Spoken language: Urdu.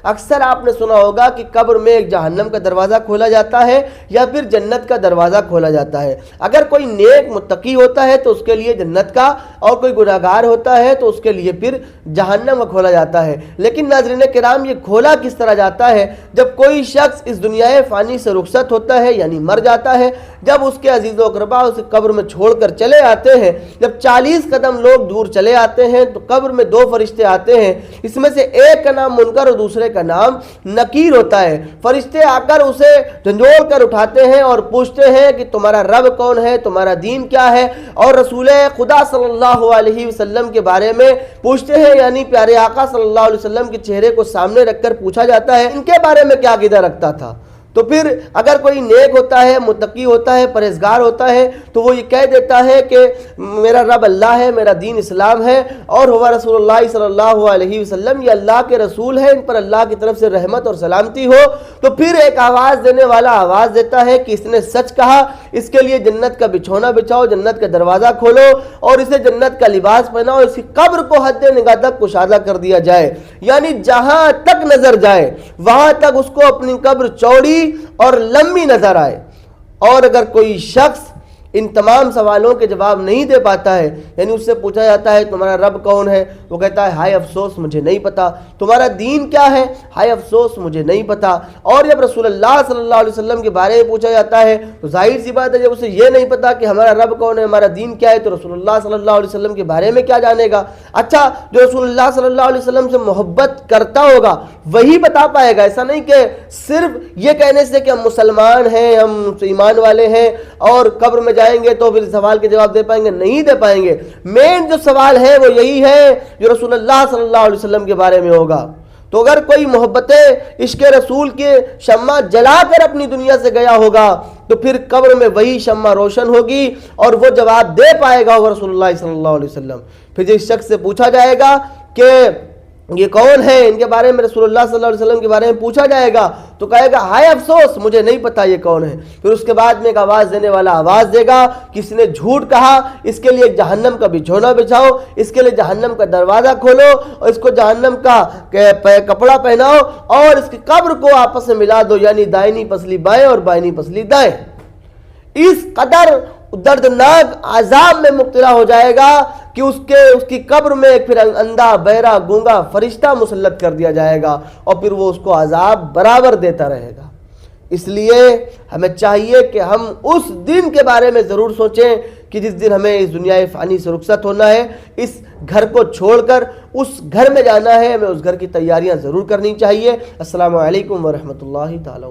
اکثر آپ نے سنا ہوگا کہ قبر میں ایک جہنم کا دروازہ کھولا جاتا ہے یا پھر جنت کا دروازہ کھولا جاتا ہے۔ اگر کوئی نیک متقی ہوتا ہے تو اس کے لیے جنت کا، اور کوئی گناہگار ہوتا ہے تو اس کے لیے پھر جہنم کا کھولا جاتا ہے۔ لیکن ناظرین کرام، یہ کھولا کس طرح جاتا ہے؟ جب کوئی شخص اس دنیا فانی سے رخصت ہوتا ہے، یعنی مر جاتا ہے، جب اس کے عزیز و اقربا اسے قبر میں چھوڑ کر چلے آتے ہیں، جب 40 قدم لوگ دور چلے آتے ہیں تو قبر میں 2 فرشتے آتے ہیں۔ اس میں سے ایک کا نام منکر اور دوسرے کا نام نکیر ہوتا ہے۔ فرشتے آ کر اسے جھنجھوڑ کر اٹھاتے ہیں اور پوچھتے ہیں کہ تمہارا رب کون ہے، تمہارا دین کیا ہے، اور رسول خدا صلی اللہ علیہ وسلم کے بارے میں پوچھتے ہیں، یعنی پیارے آقا صلی اللہ علیہ وسلم کے چہرے کو سامنے رکھ کر پوچھا جاتا ہے ان کے بارے میں کیا عقیدہ رکھتا تھا۔ تو پھر اگر کوئی نیک ہوتا ہے، متقی ہوتا ہے، پرہیزگار ہوتا ہے، تو وہ یہ کہہ دیتا ہے کہ میرا رب اللہ ہے، میرا دین اسلام ہے، اور ہوا رسول اللہ صلی اللہ علیہ وسلم، یہ اللہ کے رسول ہیں، ان پر اللہ کی طرف سے رحمت اور سلامتی ہو۔ تو پھر ایک آواز دینے والا آواز دیتا ہے کہ اس نے سچ کہا، اس کے لیے جنت کا بچھونا بچھاؤ، جنت کا دروازہ کھولو، اور اسے جنت کا لباس پہناؤ، اس کی قبر کو حد نگاہ تک کشادہ کر دیا جائے، یعنی جہاں تک نظر جائے وہاں تک اس کو اپنی قبر چوڑی اور لمبی نظر آئے۔ اور اگر کوئی شخص ان تمام سوالوں کے جواب نہیں دے پاتا ہے، یعنی اس سے پوچھا جاتا ہے تمہارا رب کون ہے، وہ کہتا ہے ہائے افسوس مجھے نہیں پتا، تمہارا دین کیا ہے، ہائے افسوس مجھے نہیں پتا۔ اور جب رسول اللہ صلی اللہ علیہ وسلم کے بارے میں پوچھا جاتا ہے تو ظاہر سی بات ہے جب اسے یہ نہیں پتا کہ ہمارا رب کون ہے، ہمارا دین کیا ہے، تو رسول اللہ صلی اللہ علیہ وسلم کے بارے میں کیا جانے گا؟ اچھا، جو رسول اللہ صلی اللہ علیہ وسلم سے محبت کرتا ہوگا وہی بتا پائے گا۔ ایسا نہیں کہ صرف یہ کہنے سے کہ ہم مسلمان ہیں، ہم ایمان والے ہیں اور قبر میں جائیں گے تو پھر سوال کے جواب دے پائیں گے، نہیں دے پائیں گے۔ مین جو سوال ہے وہ یہی ہے جو رسول اللہ صلی اللہ علیہ وسلم کے بارے میں ہوگا۔ تو اگر کوئی محبت عشق رسول کے شمع جلا کر اپنی دنیا سے گیا ہوگا تو پھر قبر میں وہی شمع روشن ہوگی اور وہ جواب دے پائے گا وہ رسول اللہ صلی اللہ علیہ وسلم۔ پھر جس شخص سے پوچھا جائے گا کہ یہ کون ہے، ان کے بارے میں رسول اللہ صلی اللہ علیہ وسلم کے بارے میں پوچھا جائے گا تو کہے گا ہائے افسوس مجھے نہیں پتا یہ کون ہے۔ پھر اس کے بعد میں ایک آواز دینے والا آواز دے گا کہ اس نے جھوٹ کہا، اس کے لیے ایک جہنم کا بچھونا بچھاؤ، اس کے لیے جہنم کا دروازہ کھولو اور اس کو جہنم کا کپڑا پہناؤ اور اس کی قبر کو آپس میں ملا دو، یعنی دائنی پسلی بائیں اور بائنی پسلی دائیں۔ اس قدر دردناک عذاب میں مبتلا ہو جائے گا کہ اس کی قبر میں ایک پھر اندھا بہرا گونگا فرشتہ مسلط کر دیا جائے گا اور پھر وہ اس کو عذاب برابر دیتا رہے گا۔ اس لیے ہمیں چاہیے کہ ہم اس دن کے بارے میں ضرور سوچیں کہ جس دن ہمیں اس دنیا فانی سے رخصت ہونا ہے، اس گھر کو چھوڑ کر اس گھر میں جانا ہے، ہمیں اس گھر کی تیاریاں ضرور کرنی چاہیے۔ السلام علیکم ورحمۃ اللہ تعالی۔